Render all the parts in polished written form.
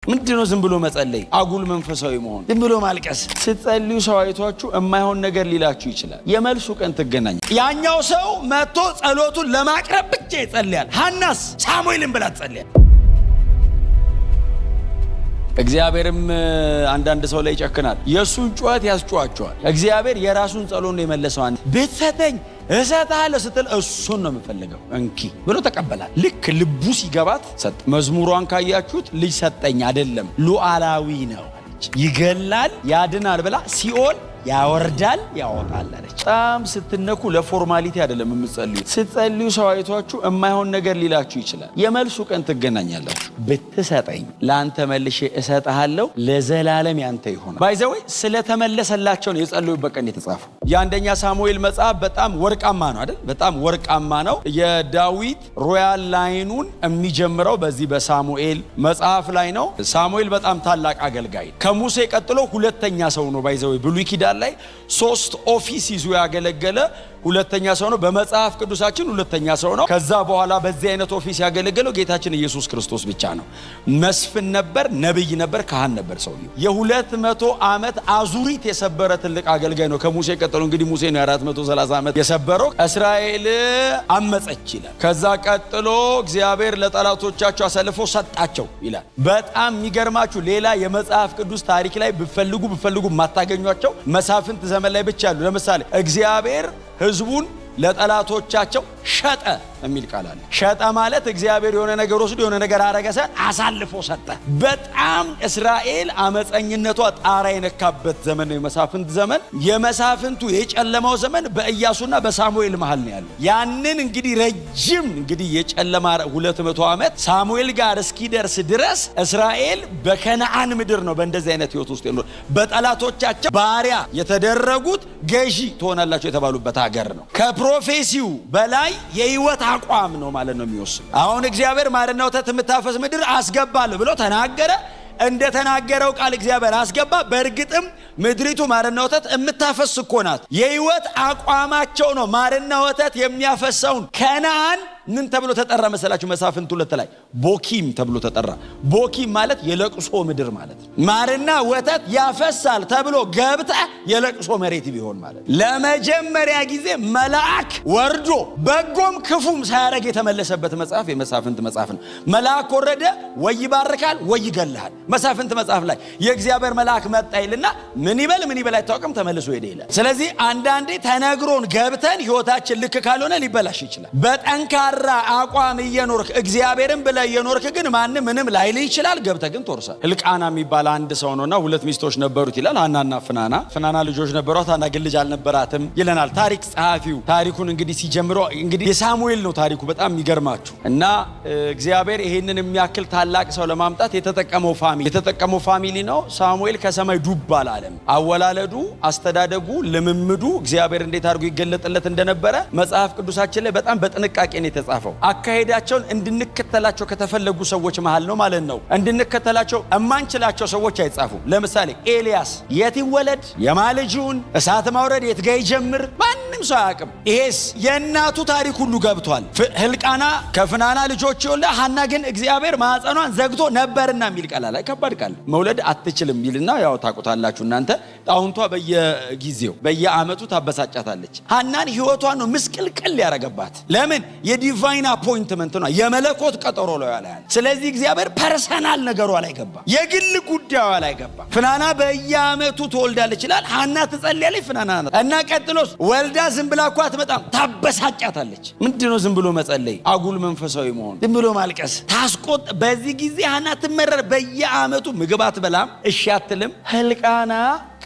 ምንድነው ዝም ብሎ መጸለይ? አጉል መንፈሳዊ መሆን፣ ዝም ብሎ ማልቀስ። ስትጸልዩ ሰው አይቷችሁ የማይሆን ነገር ሊላችሁ ይችላል። የመልሱ ቀን ትገናኙ። ያኛው ሰው መጥቶ ጸሎቱን ለማቅረብ ብቻ ይጸልያል። ሐናስ ሳሙኤልን ብላ ትጸልያል። እግዚአብሔርም አንዳንድ ሰው ላይ ይጨክናል። የሱን ጩኸት ያስጨዋቸዋል። እግዚአብሔር የራሱን ጸሎት ነው የመለሰው። አንተ ብትሰጠኝ እሰጥሃለሁ ስትል እሱን ነው የምፈልገው እንኪ ብሎ ተቀበላል። ልክ ልቡ ሲገባት ሰጥ። መዝሙሯን ካያችሁት ልጅ ሰጠኝ አይደለም ሉዓላዊ ነው አለች። ይገላል ያድናል ብላ ሲኦል ያወርዳል ያወጣል አለች። በጣም ስትነኩ ለፎርማሊቲ አይደለም የምትጸልዩ። ስትጸልዩ ሰው አይቷችሁ የማይሆን ነገር ሊላችሁ ይችላል። የመልሱ ቀን ትገናኛላችሁ። ብትሰጠኝ ለአንተ መልሼ እሰጥሃለሁ ለዘላለም ያንተ ይሆናል። ባይ ዘ ወይ ስለተመለሰላቸው ነው የጸለዩበት ቀን የተጻፈው። የአንደኛ ሳሙኤል መጽሐፍ በጣም ወርቃማ ነው አይደል? በጣም ወርቃማ ነው። የዳዊት ሮያል ላይኑን የሚጀምረው በዚህ በሳሙኤል መጽሐፍ ላይ ነው። ሳሙኤል በጣም ታላቅ አገልጋይ ከሙሴ ቀጥሎ ሁለተኛ ሰው ነው። ባይ ዘ ወይ ብሉይ ኪዳን ላይ 3 ኦፊስ ይዞ ያገለገለ ሁለተኛ ሰው ነው። በመጽሐፍ ቅዱሳችን ሁለተኛ ሰው ነው። ከዛ በኋላ በዚህ አይነት ኦፊስ ያገለገለው ጌታችን ኢየሱስ ክርስቶስ ብቻ ነው። መስፍን ነበር፣ ነብይ ነበር፣ ካህን ነበር። ሰውየው የ200 ዓመት አዙሪት የሰበረ ትልቅ አገልጋይ ነው። ከሙሴ ቀጥሎ እንግዲህ ሙሴ ነው 430 ዓመት የሰበረው። እስራኤል አመፀች ይላል። ከዛ ቀጥሎ እግዚአብሔር ለጠላቶቻቸው አሳልፎ ሰጣቸው ይላል። በጣም የሚገርማችሁ ሌላ የመጽሐፍ ቅዱስ ታሪክ ላይ ብፈልጉ ማታገኟቸው መሳፍንት ዘመን ላይ ብቻ አሉ። ለምሳሌ እግዚአብሔር ህዝቡን ለጠላቶቻቸው ሸጠ የሚል ቃል አለ። ሸጠ ማለት እግዚአብሔር የሆነ ነገር ወስዶ የሆነ ነገር አረገሰ፣ አሳልፎ ሰጠ። በጣም እስራኤል አመፀኝነቷ ጣራ የነካበት ዘመን ነው የመሳፍንት ዘመን። የመሳፍንቱ የጨለማው ዘመን በኢያሱና በሳሙኤል መሃል ነው ያለው። ያንን እንግዲህ ረጅም የጨለማ 200 ዓመት ሳሙኤል ጋር እስኪደርስ ድረስ እስራኤል በከነዓን ምድር ነው በእንደዚህ አይነት ህይወት ውስጥ ነው። በጠላቶቻቸው ባሪያ የተደረጉት ገዢ ትሆናላችሁ የተባሉበት ሀገር ነው። ከፕሮፌሲው በላይ የህይወት አቋም ነው ማለት ነው የሚወስድ። አሁን እግዚአብሔር ማርና ወተት የምታፈስ ምድር አስገባል ብሎ ተናገረ። እንደተናገረው ቃል እግዚአብሔር አስገባ። በእርግጥም ምድሪቱ ማርና ወተት የምታፈስ እኮ ናት። የህይወት አቋማቸው ነው ማርና ወተት የሚያፈሰውን ከነዓን ምን ተብሎ ተጠራ መሰላችሁ? መሳፍንት 2 ላይ ቦኪም ተብሎ ተጠራ። ቦኪም ማለት የለቅሶ ምድር ማለት ነው። ማርና ወተት ያፈሳል ተብሎ ገብተ የለቅሶ መሬት ቢሆን ማለት። ለመጀመሪያ ጊዜ መልአክ ወርዶ በጎም ክፉም ሳያረግ የተመለሰበት መጽሐፍ የመሳፍንት መጽሐፍ ነው። መልአክ ወረደ፣ ወይ ይባርካል ወይ ይገላል። መሳፍንት መጽሐፍ ላይ የእግዚአብሔር መልአክ መጣ ይልና ምን ይበል አይታወቅም፣ ተመልሶ ሄደ ይላል። ስለዚህ አንዳንዴ ተነግሮን ገብተን ህይወታችን ልክ ካልሆነ ሊበላሽ ይችላል። በጠንካራ አቋም እየኖርክ እግዚአብሔርን ብለህ እየኖርክ ግን ማንም ምንም ላይልህ ይችላል። ገብተህ ግን ትወርሳል። ሕልቃና የሚባል አንድ ሰው ነውና 2 ሚስቶች ነበሩት ይላል። ሐናና ፍናና ልጆች ነበሯት። ሐና ግን ልጅ አልነበራትም ይለናል ታሪክ ጸሐፊው። ታሪኩን እንግዲህ ሲጀምረው የሳሙኤል ነው ታሪኩ። በጣም የሚገርማችሁ እና እግዚአብሔር ይሄንን የሚያክል ታላቅ ሰው ለማምጣት የተጠቀመው ፋሚሊ ነው። ሳሙኤል ከሰማይ ዱብ አላለም። አወላለዱ፣ አስተዳደጉ፣ ልምምዱ እግዚአብሔር እንዴት አድርጎ ይገለጥለት እንደነበረ መጽሐፍ ቅዱሳችን ላይ በጣም በጥንቃቄ ነው የተጻፈው። አካሄዳቸውን እንድንከተላቸው ከተፈለጉ ሰዎች መሃል ነው ማለት ነው። እንድንከተላቸው እማንችላቸው ሰዎች አይጻፉም። ለምሳሌ ኤልያስ የት ይወለድ፣ የማልጁን እሳት ማውረድ የት ጋር ይጀምር ማንም ሰው አያውቅም። ይሄስ የእናቱ ታሪክ ሁሉ ገብቷል። ሕልቃና ከፍናና ልጆች ይወልዳ፣ ሐና ግን እግዚአብሔር ማህፀኗን ዘግቶ ነበርና የሚል ቃል አለ። ከባድ ቃል መውለድ አትችልም ይልና ያው ታውቁታላችሁ እናንተ። ጣውንቷ በየጊዜው በየአመቱ ታበሳጫታለች። ሐናን ህይወቷን ነው ምስቅልቅል ያረገባት። ለምን? የዲቫይን አፖይንትመንት ነው፣ የመለኮት ቀጠሮ ላይ ያለ። ስለዚህ እግዚአብሔር ፐርሰናል ነገሯ ላይ ገባ፣ የግል ጉዳዩ ላይ ገባ። ፍናና በየአመቱ ትወልዳለች ይላል። ሐና ትጸልያለች፣ ፍናና እና ቀጥሎስ ወልዳ ዝም ብላ እኮ አትመጣም፣ ታበሳጫታለች። ምንድነው ዝም ብሎ መጸለይ? አጉል መንፈሳዊ መሆን፣ ዝም ብሎ ማልቀስ ታስቆጥ። በዚህ ጊዜ ሐና ትመረር። በየአመቱ ምግብ አትበላም፣ እሺ አትልም። ሕልቃና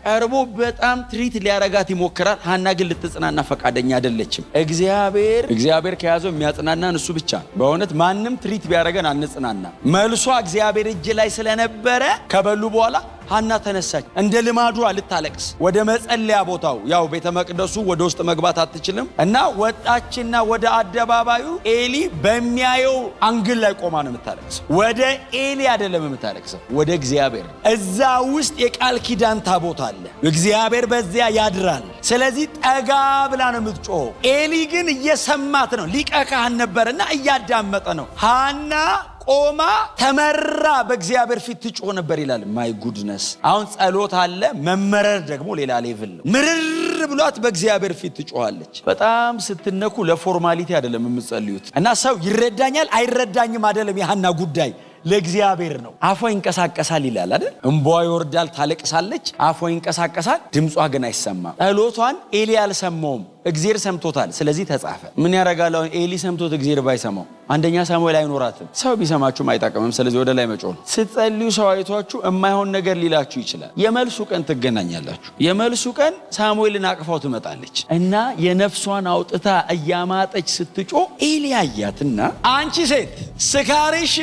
ቀርቦ በጣም ትሪት ሊያረጋት ይሞክራል። ሐና ግን ልትጽናና ፈቃደኛ አይደለችም። እግዚአብሔር ከያዘው የሚያጽናናን እሱ ብቻ። በእውነት ማንም ትሪት ቢያረገን አንጽናና። መልሷ እግዚአብሔር እጅ ላይ ስለነበረ ከበሉ በኋላ ሐና ተነሳች። እንደ ልማዷ ልታለቅስ ወደ መጸለያ ቦታው፣ ያው ቤተ መቅደሱ ወደ ውስጥ መግባት አትችልም እና ወጣችና ወደ አደባባዩ ኤሊ በሚያየው አንግል ላይ ቆማ ነው የምታለቅሰው። ወደ ኤሊ አይደለም የምታለቅሰው፣ ወደ እግዚአብሔር። እዛ ውስጥ የቃል ኪዳን ታቦት አለ፣ እግዚአብሔር በዚያ ያድራል። ስለዚህ ጠጋ ብላ ነው የምትጮኸው። ኤሊ ግን እየሰማት ነው፣ ሊቀ ካህን ነበርና እያዳመጠ ነው። ሐና ቆማ ተመራ በእግዚአብሔር ፊት ትጮህ ነበር ይላል። ማይ ጉድነስ። አሁን ጸሎት አለ፣ መመረር ደግሞ ሌላ ሌቭል ነው። ምርር ብሏት በእግዚአብሔር ፊት ትጮሃለች። በጣም ስትነኩ ለፎርማሊቲ አይደለም የምትጸልዩት። እና ሰው ይረዳኛል አይረዳኝም አይደለም የሐና ጉዳይ፣ ለእግዚአብሔር ነው። አፏ ይንቀሳቀሳል ይላል አይደል? እንባዋ ይወርዳል፣ ታለቅሳለች፣ አፏ ይንቀሳቀሳል፣ ድምጿ ግን አይሰማም። ጸሎቷን ኤሊ አልሰማውም፣ እግዚአብሔር ሰምቶታል። ስለዚህ ተጻፈ። ምን ያረጋል? ኤሊ ሰምቶት እግዚአብሔር ባይሰማው አንደኛ ሳሙኤል አይኖራትም። ሰው ቢሰማችሁም አይጣቀምም። ስለዚህ ወደ ላይ መጮህ። ስትጸልዩ ሰው አይቷችሁ የማይሆን ነገር ሊላችሁ ይችላል። የመልሱ ቀን ትገናኛላችሁ። የመልሱ ቀን ሳሙኤልን አቅፋው ትመጣለች እና የነፍሷን አውጥታ እያማጠች ስትጮህ ኤሊ አያትና አንቺ ሴት ስካሪሽ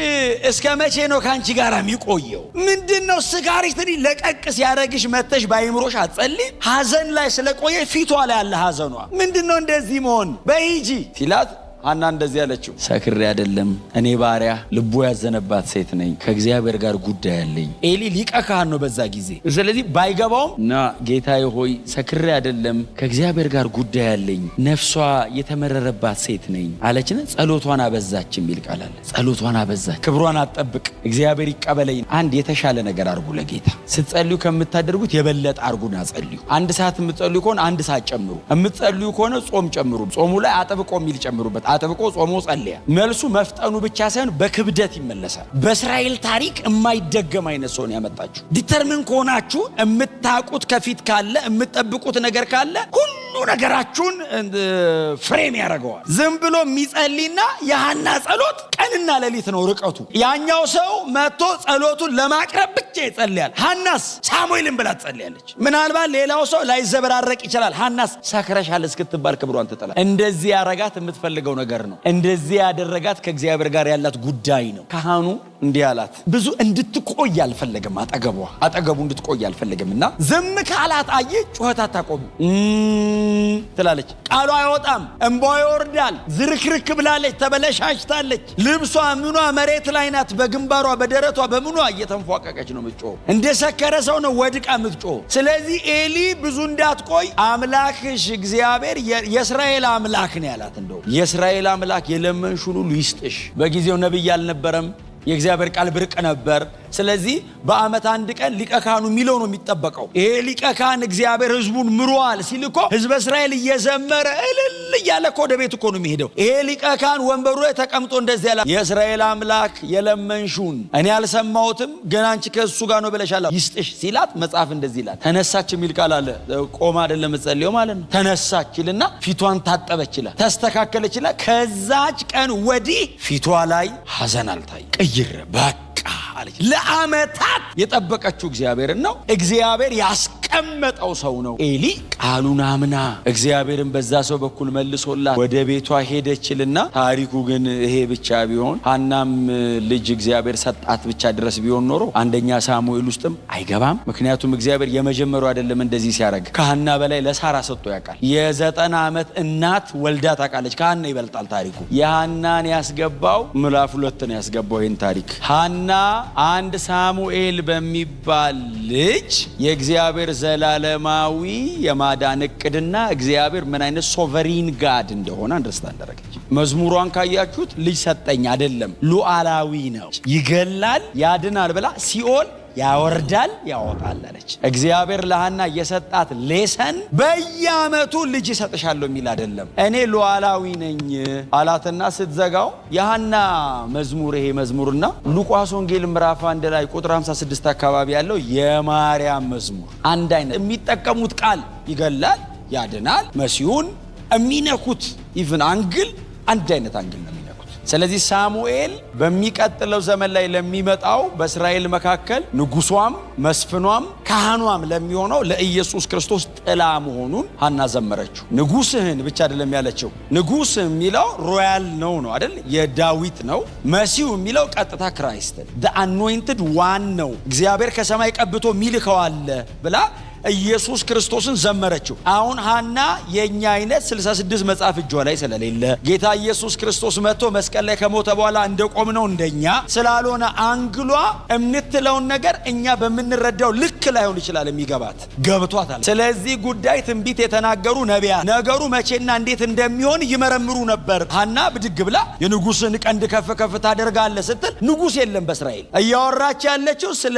እስከ መቼ ነው ከአንቺ ጋር የሚቆየው? ምንድነው ስካሪሽ? ትሪ ለቀቅ ሲያረግሽ መተሽ ባይምሮሽ አትጸልይ? ሐዘን ላይ ስለቆየ ፊቷ ላይ ያለ ሐዘኗ ምንድነው እንደዚህ መሆን? በሂጂ ሲላት ሐና እንደዚህ ያለችው ሰክሬ አይደለም፣ እኔ ባሪያ ልቦ ያዘነባት ሴት ነኝ፣ ከእግዚአብሔር ጋር ጉዳይ አለኝ። ኤሊ ሊቀ ካህን ነው በዛ ጊዜ። ስለዚህ ባይገባውም እና ጌታዬ ሆይ ሰክሬ አይደለም፣ ከእግዚአብሔር ጋር ጉዳይ አለኝ፣ ነፍሷ የተመረረባት ሴት ነኝ አለችና ጸሎቷን አበዛች የሚል ቃል አለ። ጸሎቷን አበዛች። ክብሯን አትጠብቅ፣ እግዚአብሔር ይቀበለኝ። አንድ የተሻለ ነገር አድርጉ ለጌታ ስትጸልዩ ከምታደርጉት የበለጠ አድርጉና ጸልዩ። አንድ ሰዓት የምትጸልዩ ከሆነ አንድ ሰዓት ጨምሩ። የምትጸልዩ ከሆነ ጾም ጨምሩ። ጾሙ ላይ አጥብቆ የሚል ጨምሩበት። አጥብቆ ጾሞ ጸልያ። መልሱ መፍጠኑ ብቻ ሳይሆን በክብደት ይመለሳል። በእስራኤል ታሪክ የማይደገም አይነት ሰው ነው ያመጣችሁ። ዲተርሚን ከሆናችሁ የምታውቁት ከፊት ካለ የምትጠብቁት ነገር ካለ ሁሉ ነገራችሁን ፍሬም ያደርገዋል። ዝም ብሎ የሚጸልይና የሐና ጸሎት ቀንና ሌሊት ነው ርቀቱ። ያኛው ሰው መጥቶ ጸሎቱን ለማቅረብ ብቻ ይጸልያል። ሐናስ ሳሙኤልን ብላ ትጸልያለች። ምናልባት ሌላው ሰው ላይዘበራረቅ ይችላል። ሐናስ ሰክረሻል እስክትባል ክብሯን ትጥላል። እንደዚህ ያረጋት የምትፈልገው ነገር ነው። እንደዚህ ያደረጋት ከእግዚአብሔር ጋር ያላት ጉዳይ ነው። ካህኑ እንዲህ አላት። ብዙ እንድትቆይ አልፈለገም። አጠገቡ እንድትቆይ አልፈለገምና ዝም ካላት አየ ጩኸት አታቆም ትላለች። ቃሉ አይወጣም፣ እንባዋ ይወርዳል። ዝርክርክ ብላለች፣ ተበለሻሽታለች። ልብሷ ምኗ መሬት ላይ ናት። በግንባሯ በደረቷ በምኗ እየተንፏቀቀች ነው የምትጮህ። እንደ ሰከረ ሰው ነው ወድቃ የምትጮህ። ስለዚህ ኤሊ ብዙ እንዳትቆይ አምላክሽ እግዚአብሔር የእስራኤል አምላክ ነው ያላት። እንደው የእስራኤል አምላክ የለመንሽውን ሁሉ ይስጥሽ። በጊዜው ነብይ አልነበረም። የእግዚአብሔር ቃል ብርቅ ነበር። ስለዚህ በአመት አንድ ቀን ሊቀ ካህኑ የሚለው ነው የሚጠበቀው። ይሄ ሊቀ ካህን እግዚአብሔር ህዝቡን ምሯል ሲልኮ ህዝበ እስራኤል እየዘመረ እልል እያለ እኮ ወደ ቤት እኮ ነው የሚሄደው። ይሄ ሊቀ ካህን ወንበሩ ላይ ተቀምጦ እንደዚህ ያለ የእስራኤል አምላክ የለመንሹን እኔ አልሰማሁትም፣ ግን አንቺ ከእሱ ጋር ነው ብለሻል ይስጥሽ ሲላት መጽሐፍ እንደዚህ ይላል። ተነሳች የሚል ቃል አለ። ቆማ አይደለም ጸልየው ማለት ነው። ተነሳች ይልና ፊቷን ታጠበች ይላል፣ ተስተካከለች ይላል። ከዛች ቀን ወዲህ ፊቷ ላይ ሐዘን አልታይ ቀይረ በቃ አለች። ለአመታት የጠበቀችው እግዚአብሔርን ነው። እግዚአብሔር ያስቀመጠው ሰው ነው። ኤሊ ቃሉን አምና እግዚአብሔርን በዛ ሰው በኩል መልሶላት ወደ ቤቷ ሄደችልና ታሪኩ ግን ይሄ ብቻ ቢሆን ሐናም ልጅ እግዚአብሔር ሰጣት ብቻ ድረስ ቢሆን ኖሮ አንደኛ ሳሙኤል ውስጥም አይገባም። ምክንያቱም እግዚአብሔር የመጀመሪያው አይደለም እንደዚህ ሲያደርግ። ከሐና በላይ ለሳራ ሰጥቶ ያውቃል። የ90 ዓመት እናት ወልዳ ታውቃለች። ከሐና ይበልጣል ታሪኩ። የሐናን ያስገባው ምዕራፍ 2 ነው ያስገባው ይህን ታሪክ። ሐና አንድ ሳሙኤል በሚባል ልጅ የእግዚአብሔር ዘላለማዊ የማዳን እቅድና እግዚአብሔር ምን አይነት ሶቨሪን ጋድ እንደሆነ አንደርስታንድ አደረገች። መዝሙሯን ካያችሁት ልጅ ሰጠኝ አይደለም፣ ሉዓላዊ ነው። ይገላል፣ ያድናል ብላ ሲኦል ያወርዳል ያወጣል አለች። እግዚአብሔር ለሐና የሰጣት ሌሰን በየአመቱ ልጅ ይሰጥሻለሁ የሚል አይደለም። እኔ ሉዓላዊ ነኝ አላትና ስትዘጋው የሐና መዝሙር ይሄ መዝሙርና ሉቃስ ወንጌል ምዕራፍ 1 ላይ ቁጥር 56 አካባቢ ያለው የማርያም መዝሙር አንድ አይነት የሚጠቀሙት ቃል ይገላል፣ ያድናል፣ መሲሁን የሚነኩት ኢቭን አንግል አንድ አይነት አንግል ነው። ስለዚህ ሳሙኤል በሚቀጥለው ዘመን ላይ ለሚመጣው በእስራኤል መካከል ንጉሷም መስፍኗም ካህኗም ለሚሆነው ለኢየሱስ ክርስቶስ ጥላ መሆኑን ሐና ዘመረችው። ንጉስህን ብቻ አይደለም ያለችው። ንጉስ የሚለው ሮያል ነው አይደል? የዳዊት ነው። መሲሁ የሚለው ቀጥታ ክራይስት the anointed one ነው። እግዚአብሔር ከሰማይ ቀብቶ ሚልከው አለ ብላ ኢየሱስ ክርስቶስን ዘመረችው። አሁን ሐና የኛ አይነት 66 መጽሐፍ እጇ ላይ ስለሌለ ጌታ ኢየሱስ ክርስቶስ መጥቶ መስቀል ላይ ከሞተ በኋላ እንደቆምነው እንደኛ ስላልሆነ አንግሏ እምትለውን ነገር እኛ በምንረዳው ልክ ላይሆን ይችላል የሚገባት ገብቷታል። ስለዚህ ጉዳይ ትንቢት የተናገሩ ነቢያት ነገሩ መቼና እንዴት እንደሚሆን ይመረምሩ ነበር። ሐና ብድግ ብላ የንጉስን ቀንድ ከፍ ከፍ ታደርጋለህ ስትል ንጉስ የለም በእስራኤል። እያወራች ያለችው ስለ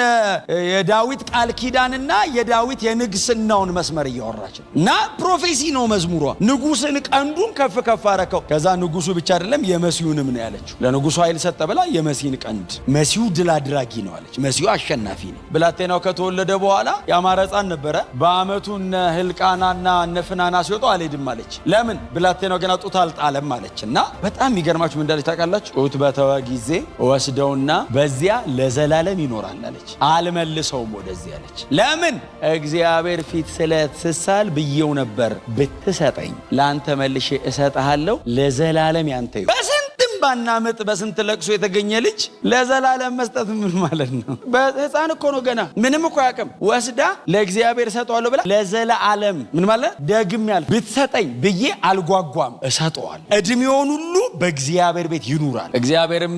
የዳዊት ቃል ኪዳንና የዳዊት የንግስናውን መስመር እያወራች ነው። እና ፕሮፌሲ ነው መዝሙሯ። ንጉስን ቀንዱን ከፍ ከፍ አረከው። ከዛ ንጉሱ ብቻ አይደለም የመሲሁንም ነው ያለችው። ለንጉሱ ኃይል ሰጠ ብላ የመሲህን ቀንድ መሲሁ ድል አድራጊ ነው አለች። መሲሁ አሸናፊ ነው። ብላቴናው ከተወለደ በኋላ ያማረ ሕፃን ነበረ። በአመቱ እነ ሕልቃናና እነ ፍናና ሲወጡ አልሄድም አለች። ለምን? ብላቴናው ገና ጡት አልጣለም አለች። እና በጣም የሚገርማችሁ ምን እንዳለች ታውቃላችሁ? ጡት በተወ ጊዜ ወስደውና በዚያ ለዘላለም ይኖራል አለች። አልመልሰውም ወደዚህ አለች። ለምን? እግዚአብሔር ፊት ስለትሳል ብዬው ነበር፣ ብትሰጠኝ ለአንተ መልሼ እሰጥሃለሁ፣ ለዘላለም ያንተ ይሁን። ባና ምጥ በስንት ለቅሶ የተገኘ ልጅ ለዘላለም መስጠት ምን ማለት ነው? በህፃን እኮ ነው ገና ምንም እኮ ያቅም ወስዳ ለእግዚአብሔር እሰጠዋለሁ ብላ ለዘላለም ምን ማለት ደግም ያለ ብትሰጠኝ ብዬ አልጓጓም እሰጠዋለሁ። እድሜውን ሁሉ በእግዚአብሔር ቤት ይኑራል። እግዚአብሔርም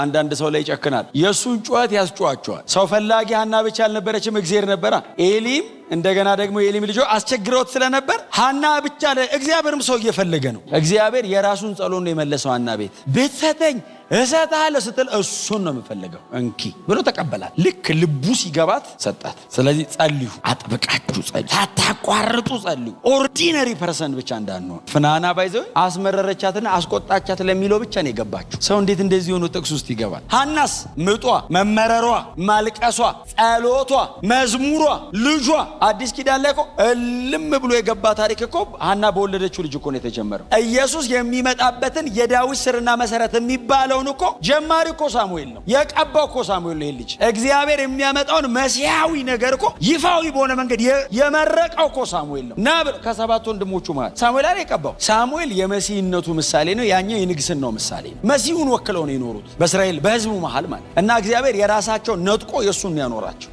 አንዳንድ ሰው ላይ ይጨክናል። የሱን ጩኸት ያስጨዋቸዋል። ሰው ፈላጊ ሐና ብቻ አልነበረችም፣ እግዚአብሔር ነበራ። ኤሊም እንደገና ደግሞ የኤሊም ልጆች አስቸግረውት ስለነበር ሐና ብቻ እግዚአብሔርም ሰው እየፈለገ ነው። እግዚአብሔር የራሱን ጸሎት ነው የመለሰው። ሐና ቤት ብትሰጠኝ እሰጥሃለሁ ስትል እሱን ነው የምፈልገው እንኪ ብሎ ተቀበላት። ልክ ልቡ ሲገባት ሰጣት። ስለዚህ ጸልዩ፣ አጥብቃችሁ ጸልዩ፣ ሳታቋርጡ ጸልዩ። ኦርዲነሪ ፐርሰን ብቻ እንዳንሆን። ፍናና ባይዘው አስመረረቻትና አስቆጣቻት ለሚለው ብቻ ነው የገባችሁ። ሰው እንዴት እንደዚህ ሆኖ ጥቅስ ውስጥ ይገባል? ሐናስ ምጧ፣ መመረሯ፣ ማልቀሷ፣ ጸሎቷ፣ መዝሙሯ፣ ልጇ አዲስ ኪዳን ላይ እኮ እልም ብሎ የገባ ታሪክ እኮ ሐና በወለደችው ልጅ እኮ ነው የተጀመረው። ኢየሱስ የሚመጣበትን የዳዊት ስርና መሰረት የሚባለው እኮ ጀማሪ እኮ ሳሙኤል ነው። የቀባው እኮ ሳሙኤል ነው። ልጅ እግዚአብሔር የሚያመጣውን መሲያዊ ነገር እኮ ይፋዊ በሆነ መንገድ የመረቀው እኮ ሳሙኤል ነው። እና ከሰባት ወንድሞቹ ማለት ሳሙኤል አይደል የቀባው? ሳሙኤል የመሲህነቱ ምሳሌ ነው። ያኛው የንግስናው ምሳሌ ነው። መሲሁን ወክለው ነው የኖሩት በእስራኤል በህዝቡ መሃል ማለት እና እግዚአብሔር የራሳቸው ነጥቆ የሱን ያኖራቸው